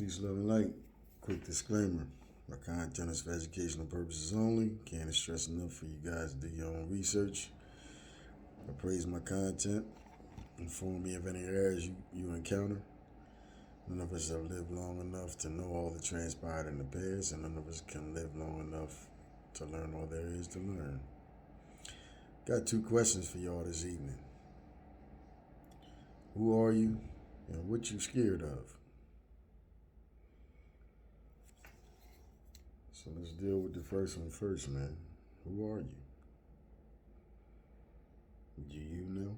Peace, love, and light. Quick disclaimer. My content is for educational purposes only. Can't stress enough for you guys to do your own research. Appraise my content. Inform me of any errors you encounter. None of us have lived long enough to know all that transpired in the past, and none of us can live long enough to learn all there is to learn. Got two questions for y'all this evening. Who are you, and what you scared of? So let's deal with the first one first, man. Who are you? Do you know?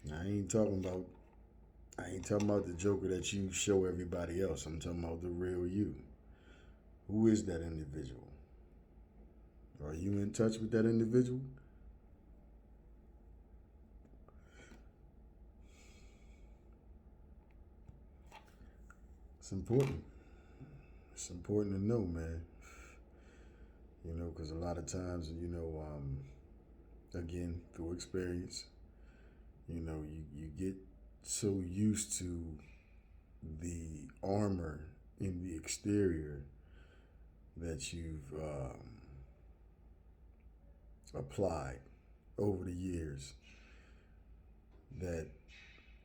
Now, I ain't talking about the Joker that you show everybody else. I'm talking about the real you. Who is that individual? Are you in touch with that individual? It's important. It's important to know, man. You know, because a lot of times, again, through experience, you get so used to the armor in the exterior that you've applied over the years, that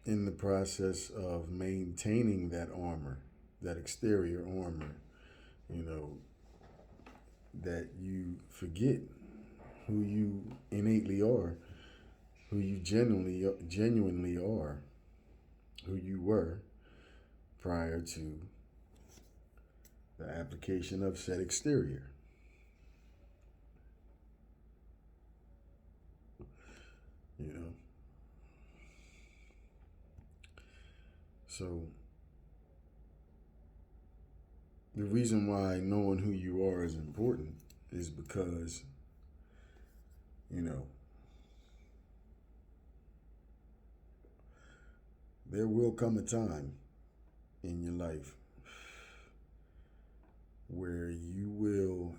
in the process of maintaining that armor, that exterior armor, that you forget who you innately are, who you genuinely are, who you were prior to the application of said exterior. So the reason why knowing who you are is important is because, there will come a time in your life where you will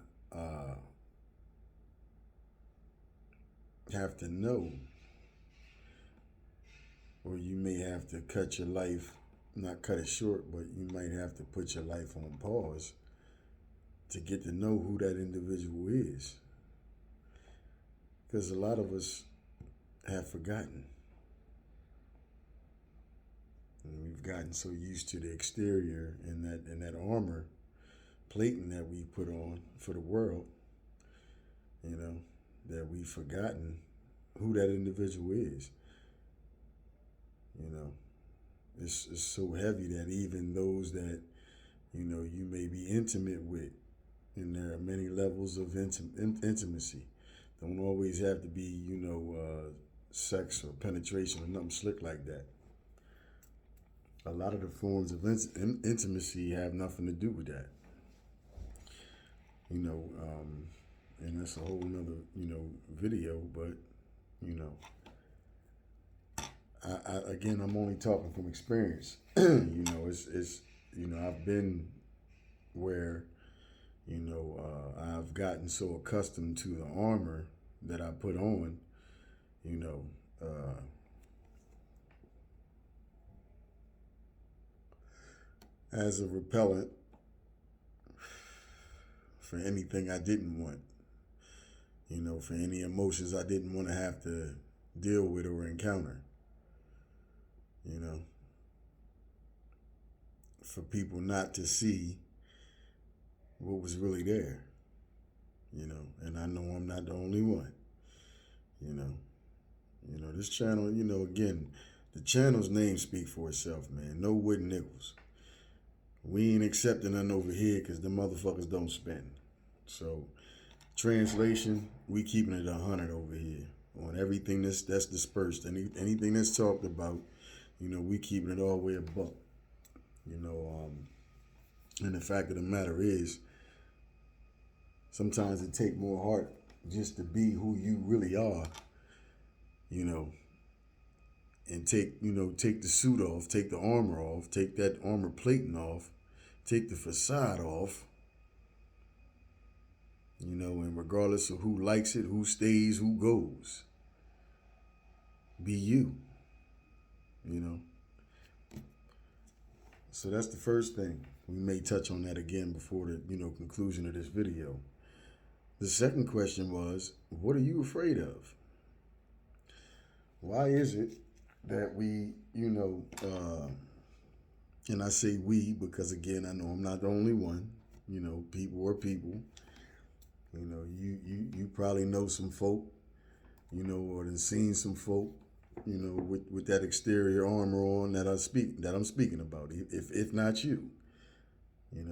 have to know, or you may have to cut your life, not cut it short, but you might have to put your life on pause to get to know who that individual is. Because a lot of us have forgotten. And we've gotten so used to the exterior and that armor plating that we put on for the world, that we've forgotten who that individual is. It's so heavy that even those that, you may be intimate with, and there are many levels of intimacy. Don't always have to be, sex or penetration or nothing slick like that. A lot of the forms of intimacy have nothing to do with that. And that's a whole nother, video, but, again, I'm only talking from experience. It's I've been where, I've gotten so accustomed to the armor that I put on, as a repellent for anything I didn't want, for any emotions I didn't want to have to deal with or encounter, for people not to see what was really there, and I know I'm not the only one, this channel, again, the channel's name speak for itself, man. No Wood Nickels. We ain't accepting none over here because the motherfuckers don't spend. So, translation, we keeping it 100 over here on everything that's dispersed. Anything that's talked about, we keeping it all the way a buck. And the fact of the matter is, sometimes it take more heart just to be who you really are, and take the suit off, take the armor off, take that armor plating off, take the facade off, and regardless of who likes it, who stays, who goes, be you, So that's the first thing. We may touch on that again before the conclusion of this video. The second question was, what are you afraid of? Why is it that we, and I say we because, again, I know I'm not the only one. People are people. You probably know some folk, or then seen some folk, with that exterior armor on that I'm speaking about. If not you,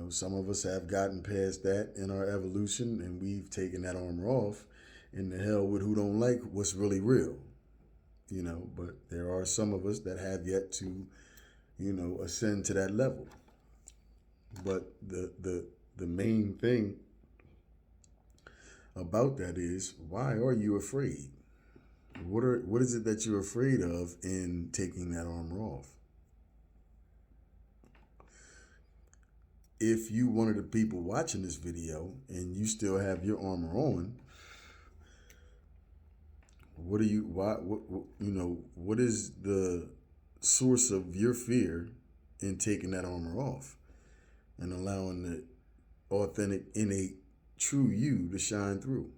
some of us have gotten past that in our evolution, and we've taken that armor off. And the hell with who don't like what's really real, But there are some of us that have yet to, ascend to that level. But the main thing about that is, why are you afraid? What is it that you're afraid of in taking that armor off? If you one of the people watching this video and you still have your armor on, what is the source of your fear in taking that armor off and allowing the authentic, innate, true you to shine through?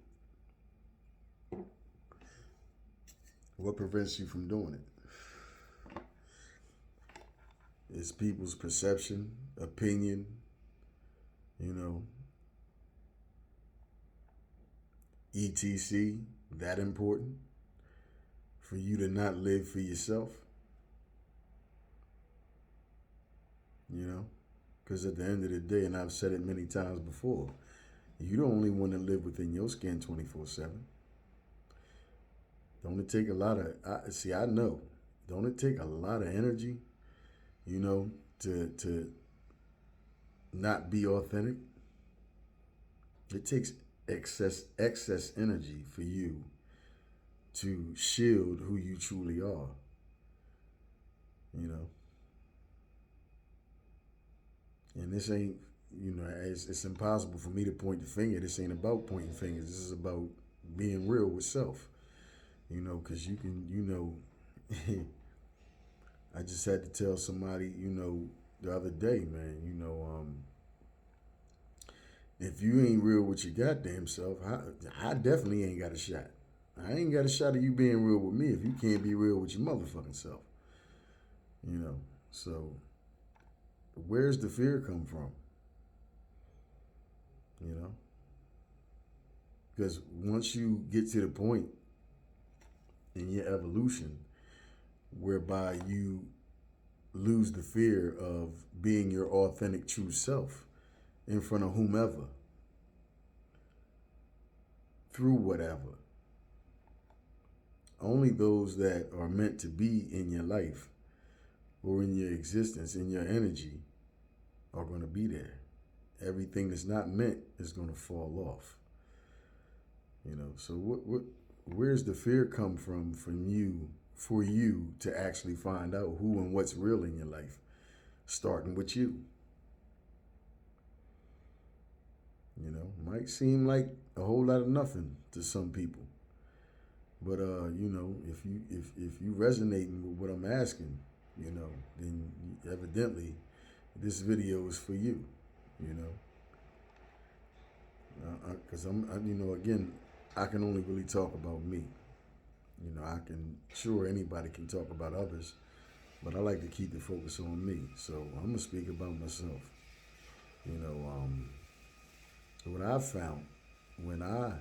What prevents you from doing it? Is people's perception, opinion, etc. that important for you to not live for yourself? Because at the end of the day, and I've said it many times before, you don't only want to live within your skin 24/7. Don't it take a lot of, I know, don't it take a lot of energy, to not be authentic? It takes excess energy for you to shield who you truly are, And this ain't, it's impossible for me to point the finger. This ain't about pointing fingers. This is about being real with self, because you can, I just had to tell somebody, the other day, man, if you ain't real with your goddamn self, I definitely ain't got a shot. I ain't got a shot of you being real with me if you can't be real with your motherfucking self. So where's the fear come from? Because once you get to the point in your evolution whereby you lose the fear of being your authentic true self in front of whomever, through whatever, only those that are meant to be in your life or in your existence, in your energy, are going to be there. Everything that's not meant is going to fall off. So where's the fear come from you, for you to actually find out who and what's real in your life, starting with you? Might seem like a whole lot of nothing to some people, but if you resonating with what I'm asking, then evidently this video is for you. Because again, I can only really talk about me. Sure, anybody can talk about others, but I like to keep the focus on me. So I'm gonna speak about myself. What I found when I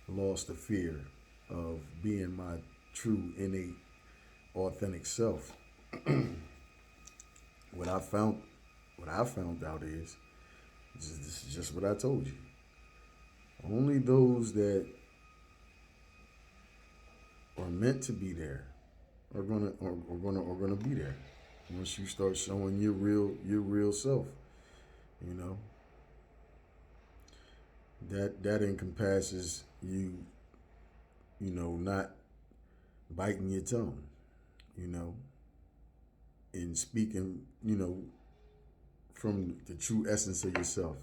lost the fear of being my true, innate, authentic self, what I found out is, this is just what I told you. Only those that are meant to be there are gonna be there. Once you start showing your real self, that encompasses you not biting your tongue, and speaking, from the true essence of yourself,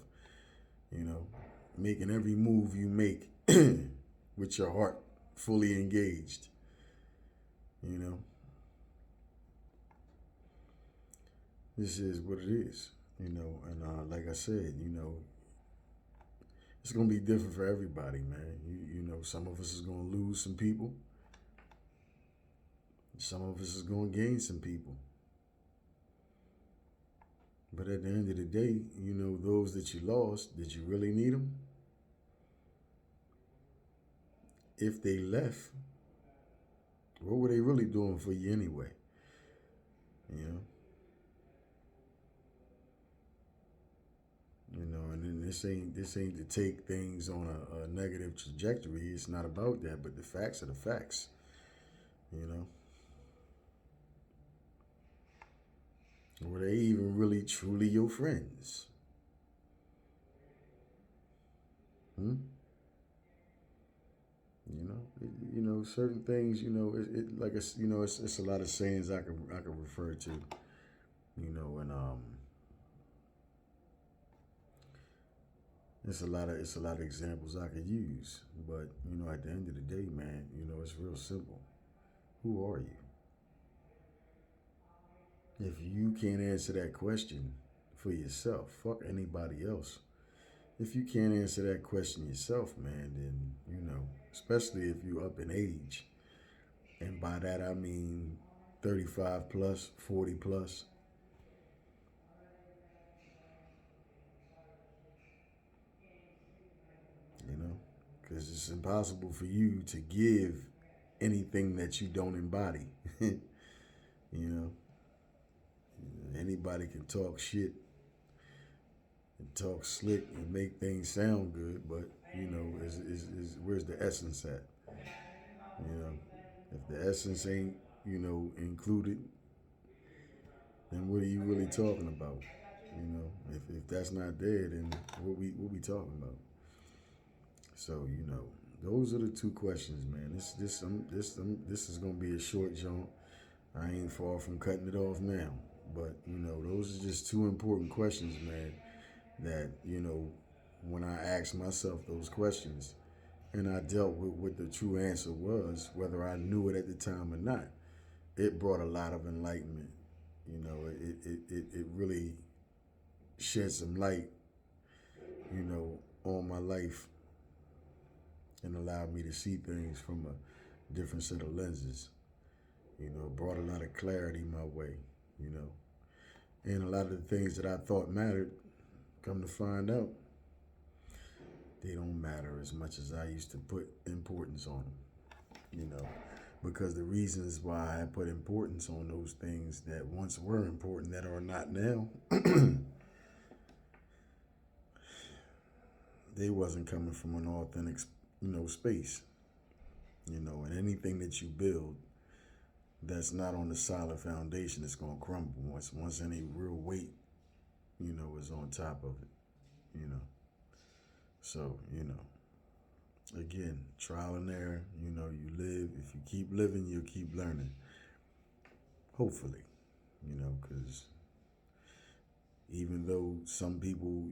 making every move you make with your heart fully engaged, this is what it is, and like I said, it's gonna be different for everybody, man. Some of us is gonna lose some people, some of us is gonna gain some people. But at the end of the day, those that you lost, did you really need them? If they left, what were they really doing for you anyway? You know, and then this ain't to take things on a negative trajectory. It's not about that, but the facts are the facts. You know, were they even really truly your friends? Hmm? Certain things. It's a lot of sayings I can refer to. And it's a lot of examples I could use. But at the end of the day, man, it's real simple. Who are you? If you can't answer that question for yourself, fuck anybody else. If you can't answer that question yourself, man, then especially if you're up in age, and by that I mean 35 plus, 40 plus. You know, because it's impossible for you to give anything that you don't embody. you know, anybody can talk shit and talk slick and make things sound good, but is where's the essence at? You know, if the essence ain't included, then what are you really talking about? If that's not there, then what we talking about? So those are the two questions, man. This is gonna be a short jaunt. I ain't far from cutting it off now, but those are just two important questions, man. That when I asked myself those questions, and I dealt with what the true answer was, whether I knew it at the time or not, it brought a lot of enlightenment. It really shed some light, on my life and allowed me to see things from a different set of lenses. Brought a lot of clarity my way, you know. And a lot of the things that I thought mattered, come to find out, they don't matter as much as I used to put importance on them, because the reasons why I put importance on those things that once were important that are not now, they wasn't coming from an authentic, space. And anything that you build that's not on the solid foundation, it's gonna crumble once any real weight, is on top of it. So, again, trial and error, you live. If you keep living, you'll keep learning. Hopefully, because even though some people,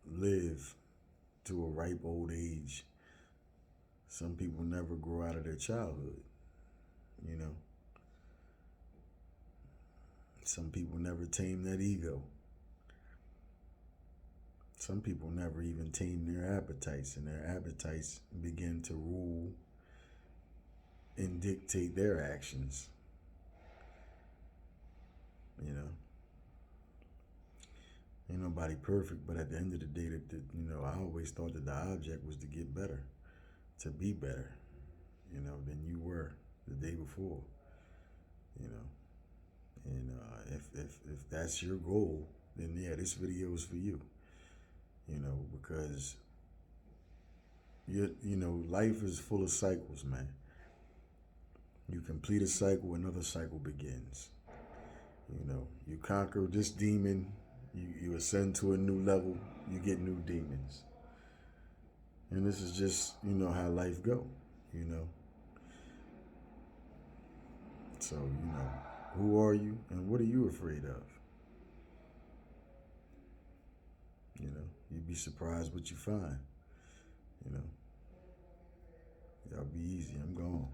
live to a ripe old age, some people never grow out of their childhood, you know. Some people never tame that ego. Some people never even tame their appetites, and their appetites begin to rule and dictate their actions. Ain't nobody perfect, but at the end of the day, I always thought that the object was to get better, to be better, than you were the day before, you know. And if that's your goal, then yeah, this video is for you, because life is full of cycles, man. You complete a cycle, another cycle begins. You conquer this demon, you ascend to a new level, you get new demons. And this is just, how life go, So, who are you and what are you afraid of? You'd be surprised what you find. Y'all be easy. I'm gone.